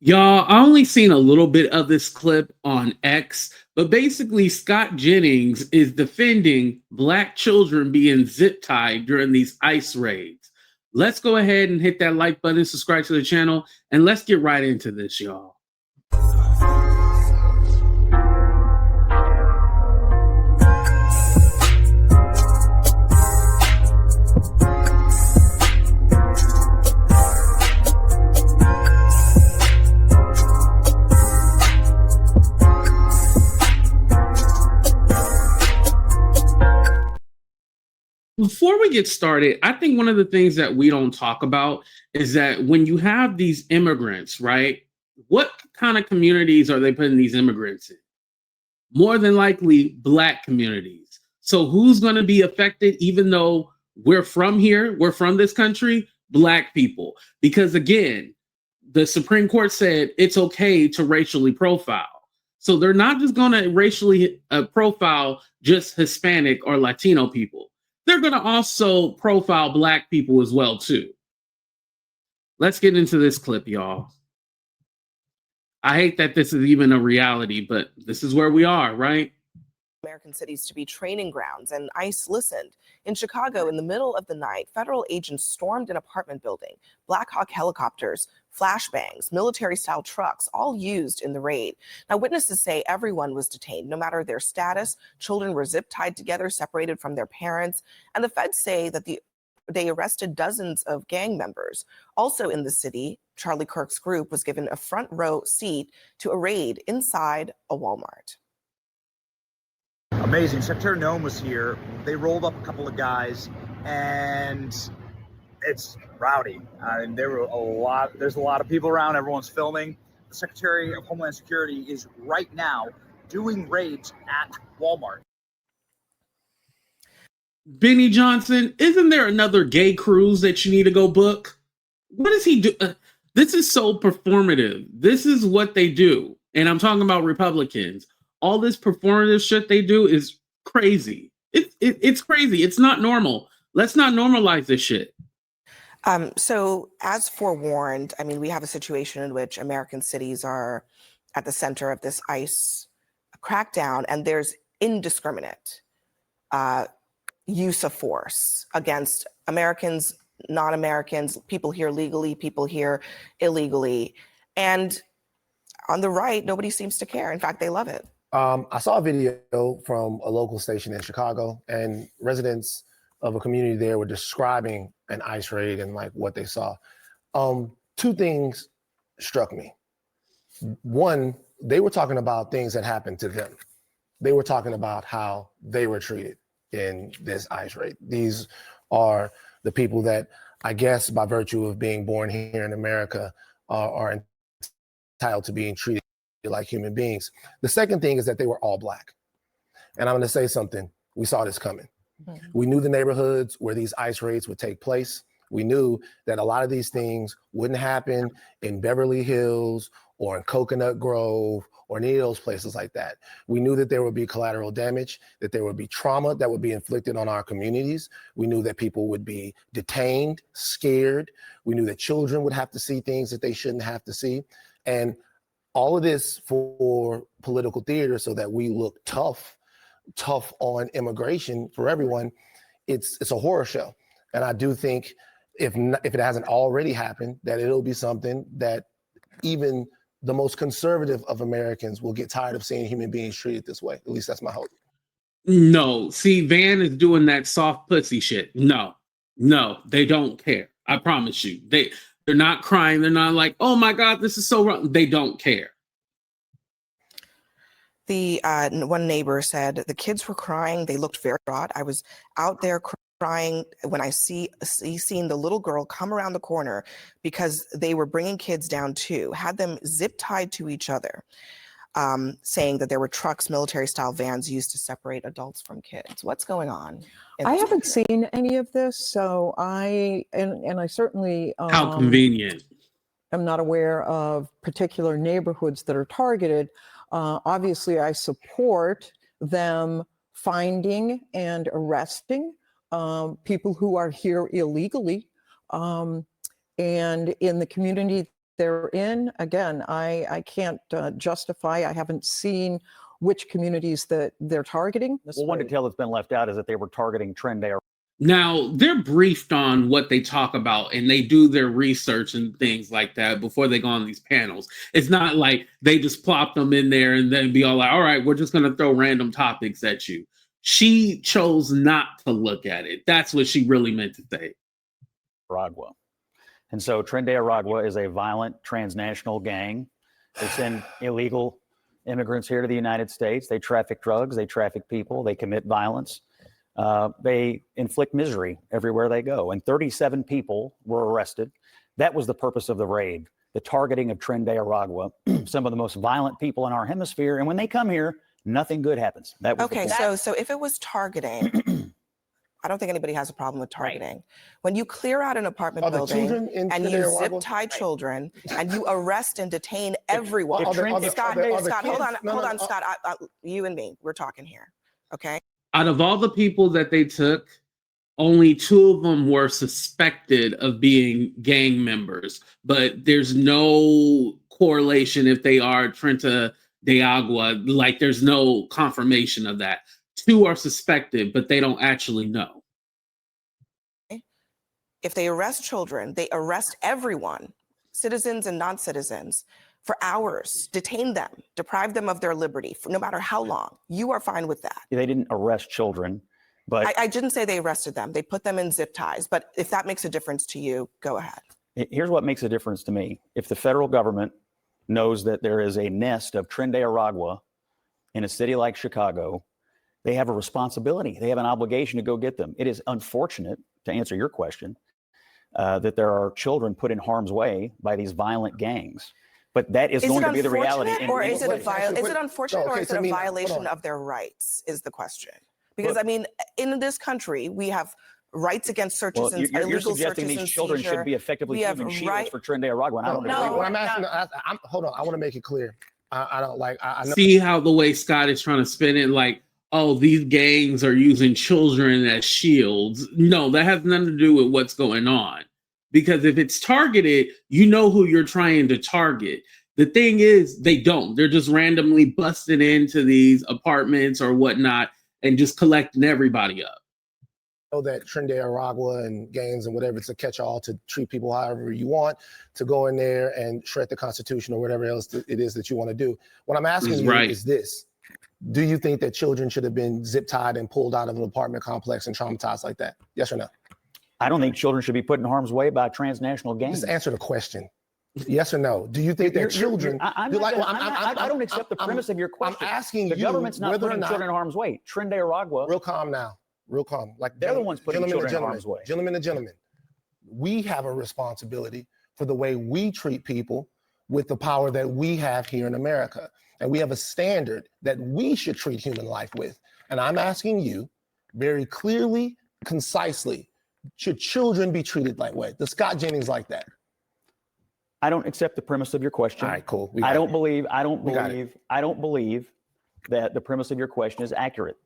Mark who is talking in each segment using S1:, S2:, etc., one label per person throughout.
S1: Y'all, I only seen a little bit of this clip on X, but basically, Scott Jennings is defending Black children being zip tied during these ICE raids. Let's go ahead and hit that like button, subscribe to the channel, and let's get right into this, y'all. Before we get started, I think one of the things that we don't talk about is that when you have these immigrants, right? What kind of communities are they putting these immigrants in? More than likely, Black communities. So who's going to be affected, even though we're from here, we're from this country? Black people. Because again, the Supreme Court said it's okay to racially profile. So they're not just going to racially profile just Hispanic or Latino people. They're going to also profile Black people as well, too. Let's get into this clip, y'all. I hate that this is even a reality, but this is where we are, right?
S2: American cities to be training grounds, and ICE listened. In Chicago, in the middle of the night, federal agents stormed an apartment building. Black Hawk helicopters, flashbangs, military-style trucks, all used in the raid. Now, witnesses say everyone was detained, no matter their status. Children were zip-tied together, separated from their parents. And the feds say that they arrested dozens of gang members. Also in the city, Charlie Kirk's group was given a front row seat to a raid inside a Walmart.
S3: Amazing. Secretary Noem was here. They rolled up a couple of guys, and it's rowdy. There's a lot of people around. Everyone's filming. The Secretary of Homeland Security is right now doing raids at Walmart.
S1: Benny Johnson, isn't there another gay cruise that you need to go book? What does he do? This is so performative. This is what they do. And I'm talking about Republicans. All this performative shit they do is crazy. It's crazy. It's not normal. Let's not normalize this shit.
S2: So as forewarned, I mean, we have a situation in which American cities are at the center of this ICE crackdown, and there's indiscriminate use of force against Americans, non-Americans, people here legally, people here illegally. And on the right, nobody seems to care. In fact, they love it.
S4: I saw a video from a local station in Chicago, and residents of a community there were describing an ICE raid and like what they saw. Two things struck me. One, they were talking about things that happened to them. They were talking about how they were treated in this ICE raid. These are the people that, I guess, by virtue of being born here in America, are entitled to being treated like human beings. The second thing is that they were all Black. And I'm going to say something. We saw this coming. Mm-hmm. We knew the neighborhoods where these ICE raids would take place. We knew that a lot of these things wouldn't happen in Beverly Hills or in Coconut Grove or any of those places like that. We knew that there would be collateral damage, that there would be trauma that would be inflicted on our communities. We knew that people would be detained, scared. We knew that children would have to see things that they shouldn't have to see. And all of this for political theater so that we look tough on immigration for everyone. It's a horror show. And I do think if it hasn't already happened, that it'll be something that even the most conservative of Americans will get tired of seeing human beings treated this way. At least that's my hope.
S1: No, see, Van is doing that soft pussy shit. No, they don't care. I promise you. They're not crying. They're not like, oh my God, this is so wrong. They don't care.
S2: The one neighbor said the kids were crying. They looked very distraught. I was out there crying when I seen the little girl come around the corner because they were bringing kids down too, had them zip tied to each other, saying that there were trucks, military-style vans used to separate adults from kids. What's going on?
S5: I haven't seen any of this, so I certainly
S1: how convenient.
S5: I'm not aware of particular neighborhoods that are targeted. Obviously, I support them finding and arresting people who are here illegally. And in the community they're in. Again, I can't justify. I haven't seen which communities that they're targeting.
S6: Well, one detail that's been left out is that they were targeting Trend Day.
S1: Now, they're briefed on what they talk about and they do their research and things like that before they go on these panels. It's not like they just plop them in there and then be all like, all right, we're just going to throw random topics at you. She chose not to look at it. That's what she really meant to say.
S6: Aragua. And so Tren de Aragua is a violent transnational gang. They send illegal immigrants here to the United States. They traffic drugs, they traffic people, they commit violence. They inflict misery everywhere they go. And 37 people were arrested. That was the purpose of the raid, the targeting of Tren de Aragua, some of the most violent people in our hemisphere. And when they come here, nothing good happens. That was
S2: okay. So if it was targeting, I don't think anybody has a problem with targeting. Right. When you clear out an apartment building and you zip tie children and you arrest and detain everyone. Scott, hold on, Scott. You and me, we're talking here. Okay.
S1: Out of all the people that they took, only 2 of them were suspected of being gang members, but there's no correlation if they are Trenta de Agua. Like, there's no confirmation of that. 2 are suspected, but they don't actually know.
S2: If they arrest children, they arrest everyone, citizens and non-citizens, for hours, detain them, deprive them of their liberty for no matter how long. You are fine with that.
S6: They didn't arrest children, but
S2: I didn't say they arrested them. They put them in zip ties. But if that makes a difference to you, go ahead.
S6: Here's what makes a difference to me. If the federal government knows that there is a nest of Tren de Aragua in a city like Chicago, they have a responsibility. They have an obligation to go get them. It is unfortunate, to answer your question, that there are children put in harm's way by these violent gangs. But that is going to be the reality.
S2: Or is it unfortunate, or is it a violation of their rights, is the question? Because, I mean, in this country, we have rights against searches and illegal
S6: you're suggesting these children should be effectively given shields for Tren de Aragua. And I don't agree with that.
S4: Hold on, I want to make it clear. I don't like. I know.
S1: See how the way Scott is trying to spin it, like, oh, these gangs are using children as shields. No, that has nothing to do with what's going on. Because if it's targeted, you know who you're trying to target. The thing is, they don't. They're just randomly busting into these apartments or whatnot and just collecting everybody up.
S4: Know that Tren de Aragua and gangs and whatever, it's a catch-all to treat people however you want, to go in there and shred the Constitution or whatever else it is that you want to do. What I'm asking you is this. Do you think that children should have been zip-tied and pulled out of an apartment complex and traumatized like that? Yes or no?
S6: I don't think children should be put in harm's way by transnational gangs.
S4: Just answer the question. Yes or no? Do you think that children?
S6: I don't accept the premise of your question.
S4: I'm asking
S6: the government's not putting children in harm's way. Tren de Aragua.
S4: Real calm now. Real calm. Like
S6: they're the ones putting children in harm's way.
S4: Gentlemen and gentlemen, we have a responsibility for the way we treat people with the power that we have here in America. And we have a standard that we should treat human life with. And I'm asking you very clearly, concisely, should children be treated that way? Does Scott Jennings like that?
S6: I don't accept the premise of your question.
S4: All right, cool.
S6: I don't believe that the premise of your question is accurate.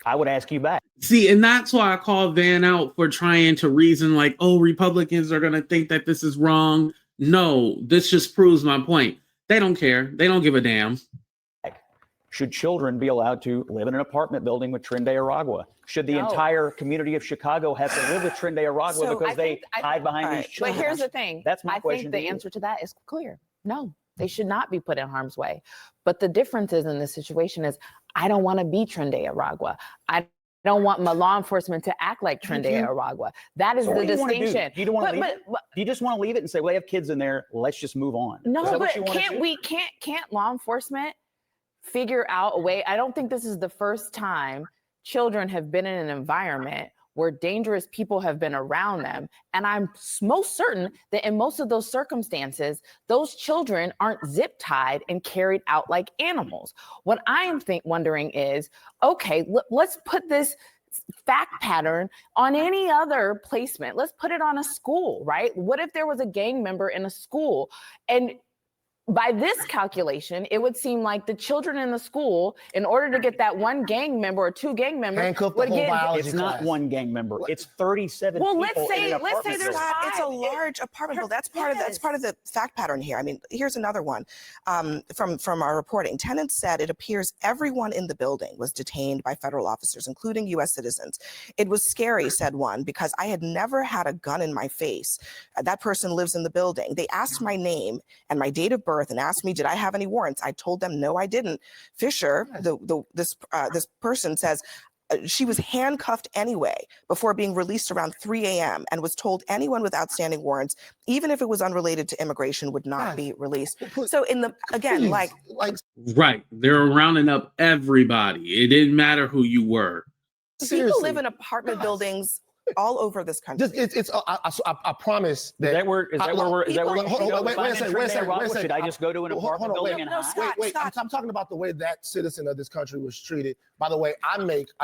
S6: I would ask you back.
S1: See, and that's why I call Van out for trying to reason like, oh, Republicans are going to think that this is wrong. No, this just proves my point. They don't care. They don't give a damn.
S6: Should children be allowed to live in an apartment building with Tren de Aragua? Should the entire community of Chicago have to live with Tren de Aragua because they hide behind these children?
S7: But here's the thing.
S6: That's my question.
S7: I think the answer to that is clear. No, they should not be put in harm's way. But the difference is in this situation is I don't want to be Tren de Aragua. I don't want my law enforcement to act like Tren de Aragua. That is the distinction.
S6: You don't want to leave it? You just want to leave it and say, well, they have kids in there. Let's just move on.
S7: No, but can't law enforcement figure out a way? I don't think this is the first time children have been in an environment where dangerous people have been around them. And I'm most certain that in most of those circumstances, those children aren't zip tied and carried out like animals. What I am wondering is, okay, let's put this fact pattern on any other placement. Let's put it on a school, right? What if there was a gang member in a school and by this calculation, it would seem like the children in the school, in order to get that one gang member or two gang members,
S4: Handcuff the
S7: would
S4: whole
S7: get.
S4: biology
S6: It's not
S4: class.
S6: one gang member.
S4: What?
S6: It's 37
S7: Well,
S6: people
S7: let's say-
S6: in an
S7: let's say
S6: apartment
S7: there's
S6: building.
S2: Scott, it's a
S7: five.
S2: large apartment building. That's part of the fact pattern here. I mean, here's another one from our reporting. Tenants said it appears everyone in the building was detained by federal officers, including U.S. citizens. It was scary, said one, because I had never had a gun in my face. That person lives in the building. They asked my name and my date of birth and asked me, did I have any warrants? I told them, no, I didn't. Fisher, this person says, she was handcuffed anyway before being released around 3 a.m. and was told anyone with outstanding warrants, even if it was unrelated to immigration, would not be released. So again, like
S1: Right. They're rounding up everybody. It didn't matter who you were.
S2: people live in apartment buildings all over this country.
S4: I promise
S6: Is that where
S4: Hold on, wait a second.
S6: Should I just go to an apartment building and hide?
S2: Scott, Scott.
S4: I'm talking about the way that citizen of this country was treated. By the way, I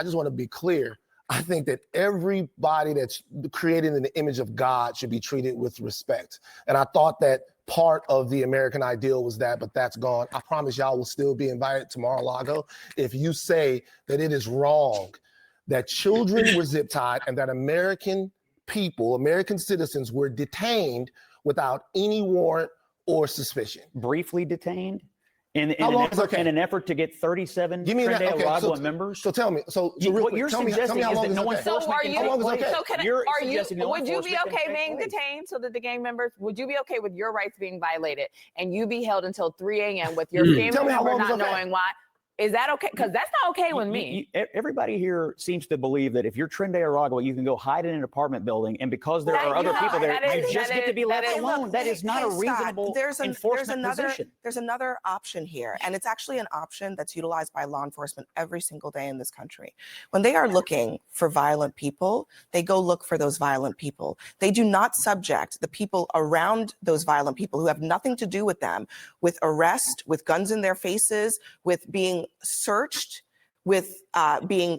S4: just want to be clear. I think that everybody that's created in the image of God should be treated with respect. And I thought that part of the American ideal was that, but that's gone. I promise y'all will still be invited to Mar-a-Lago if you say that it is wrong that children were zip tied and that American people, American citizens were detained without any warrant or suspicion.
S6: Briefly detained? In an effort to get 37
S4: Give me
S6: Trinidad
S4: that. Okay,
S6: Aragua members?
S4: So tell me.
S6: What you're suggesting is that no enforcement can take place.
S7: So can
S6: You're
S7: are you?
S6: suggesting no
S7: Would you be
S6: enforcement can
S7: okay
S6: take
S7: being
S6: place.
S7: detained so that the gang members? Would you be okay with your rights being violated and you be held until 3 a.m. with your family
S4: Tell me how
S7: member
S4: long is
S7: not
S4: okay.
S7: knowing why? Is that okay? Because that's not okay with me.
S6: Everybody here seems to believe that if you're Trinidad Aragua, you can go hide in an apartment building, and because there are other people there, you just get to be left alone. That is not a reasonable enforcement position.
S2: There's another option here, and it's actually an option that's utilized by law enforcement every single day in this country. When they are looking for violent people, they go look for those violent people. They do not subject the people around those violent people who have nothing to do with them with arrest, with guns in their faces, with being searched, with being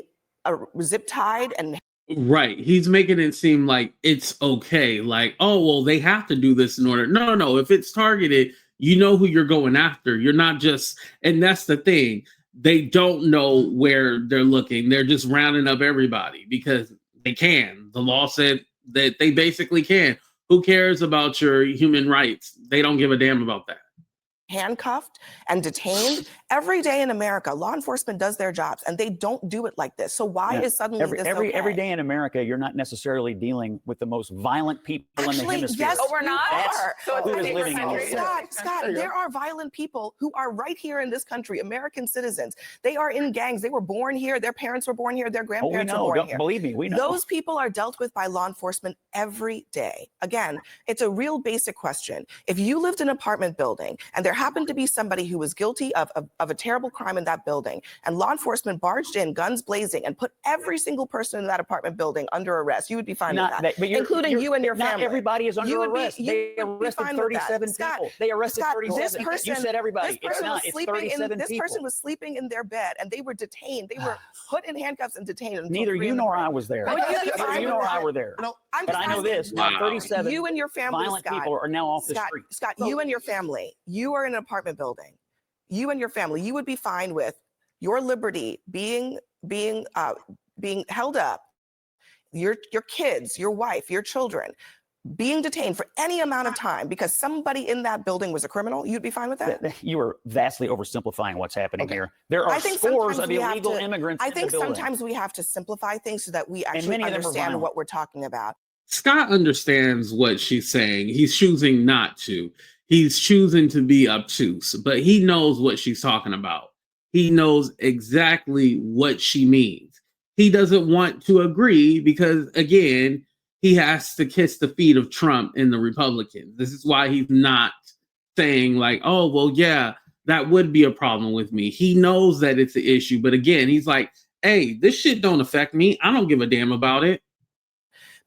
S2: zip tied and
S1: Right. He's making it seem like it's okay. Like, oh, well, they have to do this in order. No. If it's targeted, you know who you're going after. You're not just, and that's the thing. They don't know where they're looking. They're just rounding up everybody because they can. The law said that they basically can. Who cares about your human rights? They don't give a damn about that.
S2: handcuffed and detained every day in America. Law enforcement does their jobs and they don't do it like this. So why is suddenly this okay?
S6: Every day in America, you're not necessarily dealing with the most violent people in the hemisphere.
S2: Yes,
S7: we're not.
S2: So
S6: who is living in those
S2: Scott, there are violent people who are right here in this country, American citizens. They are in gangs. They were born here. Their parents were born here. Their grandparents were born here.
S6: Believe me, we know.
S2: Those people are dealt with by law enforcement every day. Again, it's a real basic question. If you lived in an apartment building and there happened to be somebody who was guilty of a terrible crime in that building, and law enforcement barged in, guns blazing, and put every single person in that apartment building under arrest, you would be fine with that, including you and your family.
S6: Not everybody is under arrest. They arrested 37 people. They arrested 37 people. You said everybody. It's not. It's 37 people.
S2: This person was sleeping in their bed, and they were detained. They were put in handcuffs and detained.
S6: Neither you nor I was there. Neither you nor I were there. But I know this. Now 37
S2: you and your family,
S6: violent people are now off the street.
S2: Scott, you and your family, you are in an apartment building. You and your family, you would be fine with your liberty being held up, your kids, your wife, your children being detained for any amount of time because somebody in that building was a criminal. You'd be fine with that?
S6: You are vastly oversimplifying what's happening here. There are scores of illegal immigrants.
S2: I think sometimes we have to simplify things so that we actually understand what we're talking about.
S1: Scott understands what she's saying. He's choosing not to. He's choosing to be obtuse, but he knows what she's talking about. He knows exactly what she means. He doesn't want to agree because, again, he has to kiss the feet of Trump and the Republicans. This is why he's not saying like, oh, well, yeah, that would be a problem with me. He knows that it's an issue. But again, he's like, hey, this shit don't affect me. I don't give a damn about it.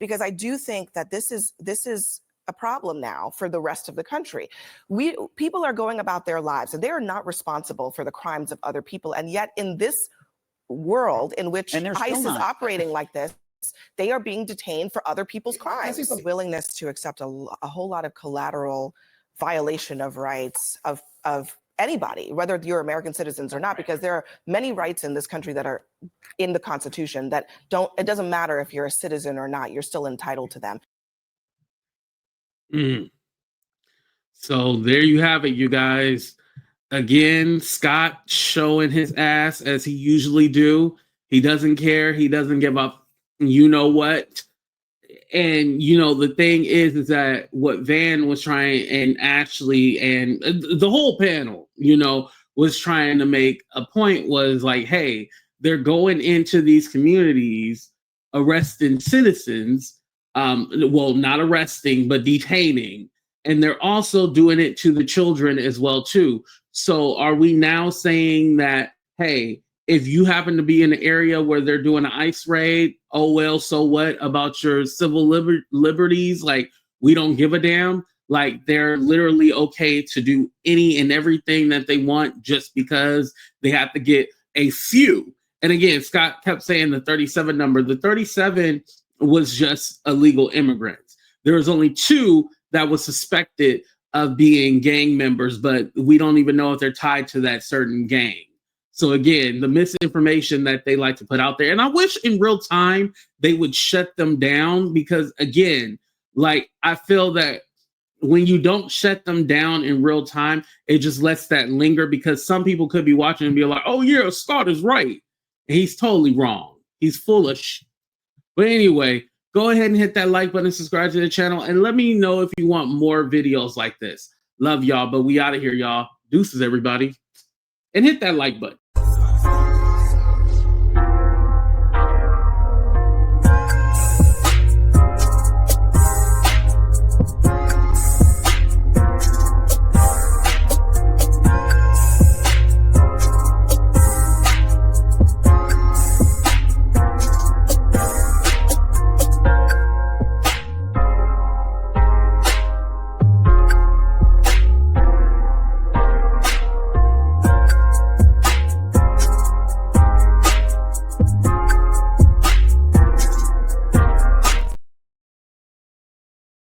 S2: Because I do think that this is a problem now for the rest of the country. People are going about their lives and they are not responsible for the crimes of other people. And yet in this world in which ICE is operating like this, they are being detained for other people's crimes. Willingness to accept a whole lot of collateral violation of rights of anybody, whether you're American citizens or not, because there are many rights in this country that are in the Constitution that it doesn't matter if you're a citizen or not, you're still entitled to them.
S1: So there you have it, you guys. Again, Scott showing his ass as he usually do. He doesn't care. He doesn't give up. You know what? And the thing is that what Van was trying, and Ashley and the whole panel, was trying to make a point was like, hey, they're going into these communities, arresting citizens. Well, not arresting, but detaining. And they're also doing it to the children as well, too. So are we now saying that, hey, if you happen to be in an area where they're doing an ICE raid, oh, well, so what about your civil liberties? Like, we don't give a damn. Like, they're literally okay to do any and everything that they want just because they have to get a few. And again, Scott kept saying the 37 number. The 37 was just illegal immigrants. There was only 2 that was suspected of being gang members, but we don't even know if they're tied to that certain gang. So again, the misinformation that they like to put out there, and I wish in real time they would shut them down, because again, like, I feel that when you don't shut them down in real time, it just lets that linger, because some people could be watching and be like, oh yeah, Scott is right. And he's totally wrong. He's full of shit. But anyway, go ahead and hit that like button, subscribe to the channel, and let me know if you want more videos like this. Love y'all, but we out of here, y'all. Deuces, everybody. And hit that like button.